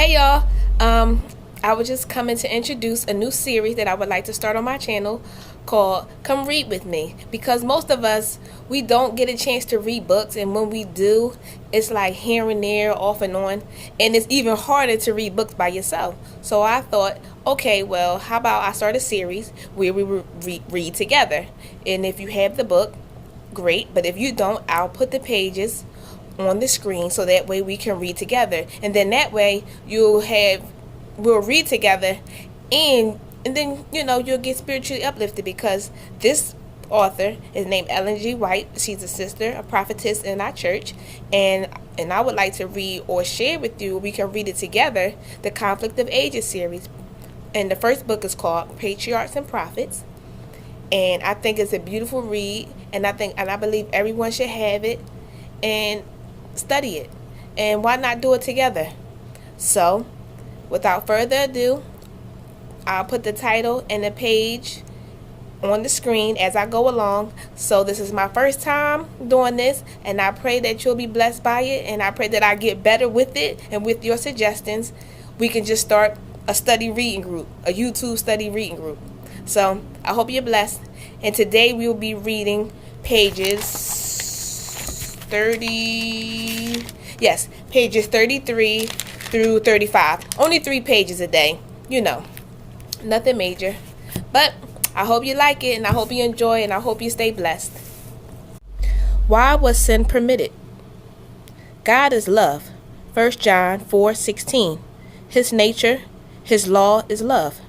Hey y'all. I was just coming to introduce a new series that I would like to start on my channel called Come Read With Me, because most of us, we don't get a chance to read books, and when we do, it's like here and there, off and on, and it's even harder to read books by yourself. So I thought, okay, well, how about I start a series where we read together, and if you have the book, great, but if you don't, I'll put the pages on the screen so that way we can read together, and then that way we'll read together, and then you'll get spiritually uplifted, because this author is named Ellen G. White. She's a sister, a prophetess in our church, and I would like to read or share with you, we can read it together, the Conflict of Ages series. And the first book is called Patriarchs and Prophets, and I think it's a beautiful read, and I believe everyone should have it and study it, and why not do it together? So without further ado, I'll put the title and the page on the screen as I go along. So this is my first time doing this, and I pray that you'll be blessed by it, and I pray that I get better with it, and with your suggestions we can just start a study reading group, a YouTube study reading group. So I hope you're blessed, and today we will be reading pages 33 through 35. Only 3 pages a day. Nothing major. But I hope you like it, and I hope you enjoy, and I hope you stay blessed. Why was sin permitted? God is love. 1 John 4:16. His nature, his law is love.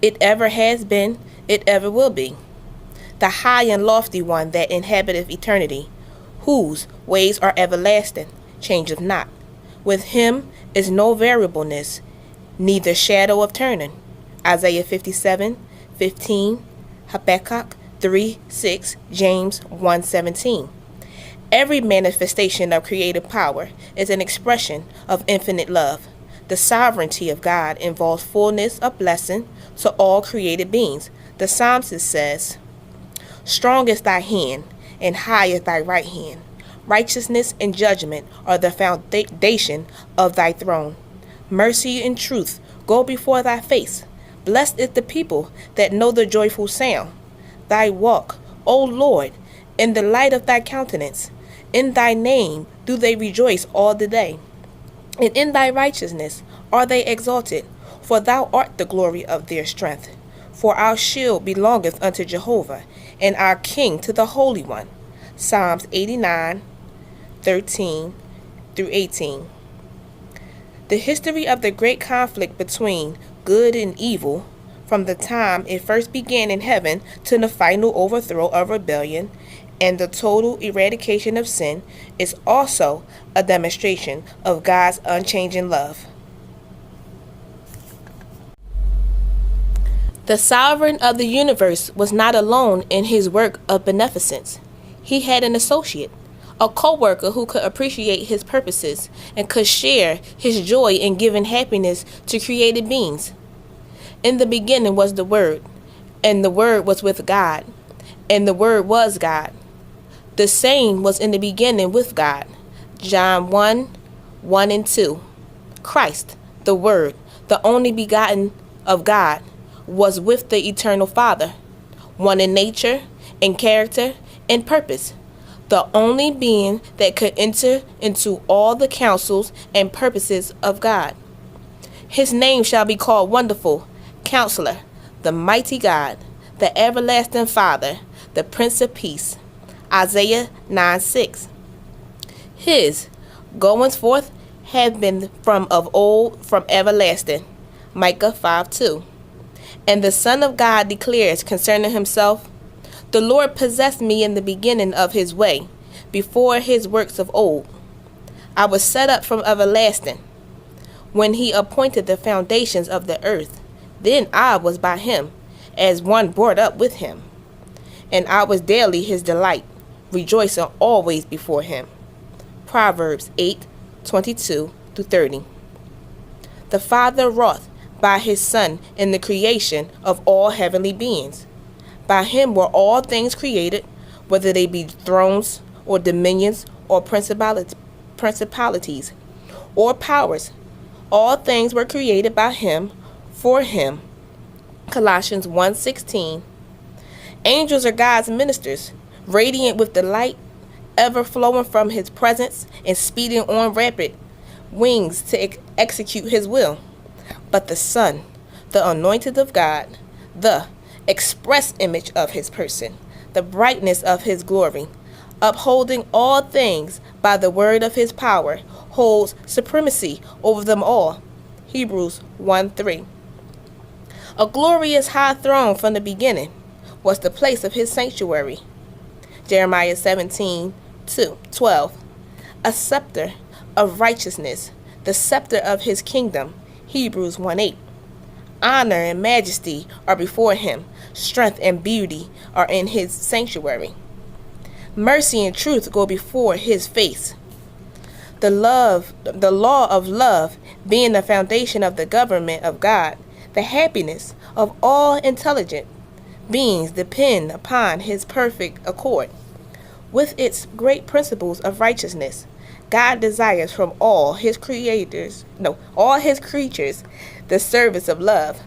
It ever has been, it ever will be. The high and lofty one that inhabiteth eternity, whose ways are everlasting, changeth not. With him is no variableness, neither shadow of turning. Isaiah 57:15, Habakkuk 3:6, James 1:17. Every manifestation of creative power is an expression of infinite love. The sovereignty of God involves fullness of blessing to all created beings. The psalmist says, "Strong is thy hand, and high is thy right hand. Righteousness and judgment are the foundation of thy throne. Mercy and truth go before thy face. Blessed is the people that know the joyful sound. Thy walk, O Lord, in the light of thy countenance. In thy name do they rejoice all the day. And in thy righteousness are they exalted, for thou art the glory of their strength. For our shield belongeth unto Jehovah, and our King to the Holy One." Psalms 89:13 through 18. The history of the great conflict between good and evil, from the time it first began in heaven to the final overthrow of rebellion and the total eradication of sin, is also a demonstration of God's unchanging love. The sovereign of the universe was not alone in his work of beneficence. He had an associate, a co-worker who could appreciate his purposes and could share his joy in giving happiness to created beings. In the beginning was the Word, and the Word was with God, and the Word was God. The same was in the beginning with God. John 1:1 and 2. Christ, the Word, the only begotten of God, was with the eternal Father, one in nature, in character, and purpose, the only being that could enter into all the counsels and purposes of God. His name shall be called Wonderful, Counselor, the Mighty God, the Everlasting Father, the Prince of Peace. Isaiah 9:6. His goings forth have been from of old, from everlasting. Micah 5:2. And the Son of God declares concerning himself, "The Lord possessed me in the beginning of his way, before his works of old. I was set up from everlasting. When he appointed the foundations of the earth, then I was by him, as one brought up with him. And I was daily his delight, rejoicing always before him." Proverbs 8:22-30. The Father wrought by his Son in the creation of all heavenly beings. By him were all things created, whether they be thrones or dominions or principalities or powers. All things were created by him, for him. Colossians 1:16. Angels are God's ministers, radiant with delight, ever flowing from his presence and speeding on rapid wings to execute his will. But the Son, the anointed of God, the express image of his person, the brightness of his glory, upholding all things by the word of his power, holds supremacy over them all. Hebrews 1:3. A glorious high throne from the beginning was the place of his sanctuary. Jeremiah 17:12. A scepter of righteousness, the scepter of his kingdom. Hebrews 1:8. Honor and majesty are before him. Strength and beauty are in his sanctuary. Mercy and truth go before his face. The law of love being the foundation of the government of God, the happiness of all intelligent beings depend upon his perfect accord with its great principles of righteousness. God desires from all his creatures the service of love,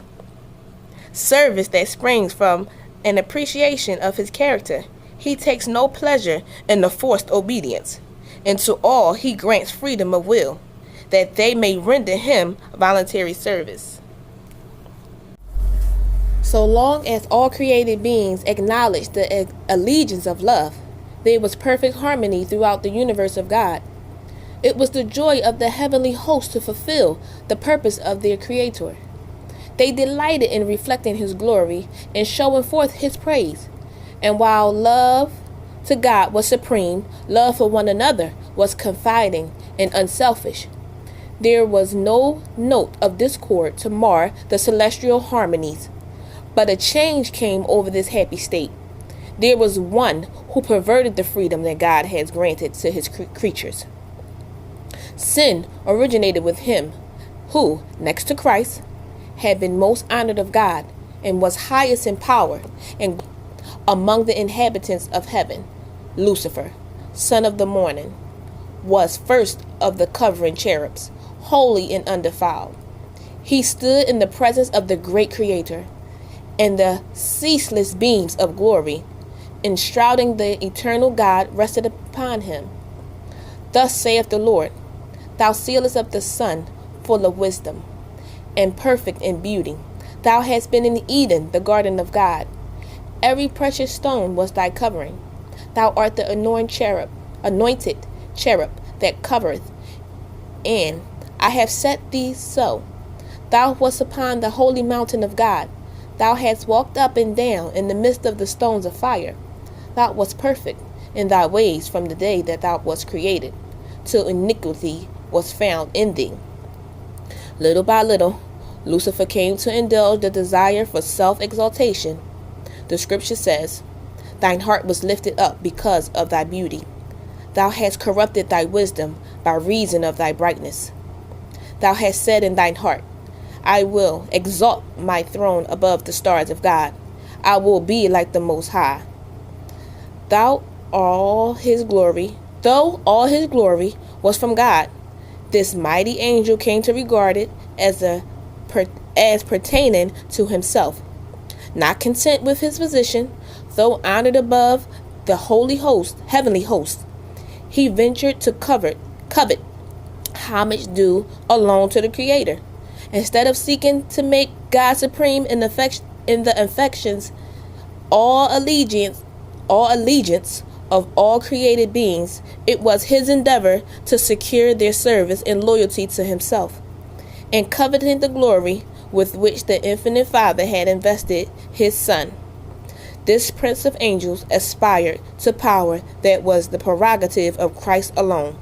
service that springs from an appreciation of his character. He takes no pleasure in the forced obedience, and to all he grants freedom of will, that they may render him voluntary service. So long as all created beings acknowledged the allegiance of love, there was perfect harmony throughout the universe of God. It was the joy of the heavenly host to fulfill the purpose of their Creator. They delighted in reflecting his glory and showing forth his praise. And while love to God was supreme, love for one another was confiding and unselfish. There was no note of discord to mar the celestial harmonies. But a change came over this happy state. There was one who perverted the freedom that God has granted to his creatures. Sin originated with him who, next to Christ, had been most honored of God and was highest in power and among the inhabitants of heaven. Lucifer, son of the morning, was first of the covering cherubs, holy and undefiled. He stood in the presence of the great Creator, and the ceaseless beams of glory enshrouding the eternal God rested upon him. Thus saith the Lord, Thou sealest up the sun, full of wisdom, and perfect in beauty. Thou hast been in Eden, the garden of God. Every precious stone was thy covering. Thou art the anointed cherub that covereth, and I have set thee so. Thou wast upon the holy mountain of God. Thou hadst walked up and down in the midst of the stones of fire. Thou wast perfect in thy ways from the day that thou wast created, till iniquity was found in thee. Little by little, Lucifer came to indulge the desire for self-exaltation. The scripture says, Thine heart was lifted up because of thy beauty. Thou hast corrupted thy wisdom by reason of thy brightness. Thou hast said in thine heart, I will exalt my throne above the stars of God. I will be like the Most High. Though all his glory was from God, this mighty angel came to regard it as pertaining to himself. Not content with his position, though honored above the heavenly host, he ventured to covet homage due alone to the Creator. Instead of seeking to make God supreme in the affections, all allegiance of all created beings, it was his endeavor to secure their service and loyalty to himself, and coveting the glory with which the infinite Father had invested his Son. This prince of angels aspired to power that was the prerogative of Christ alone.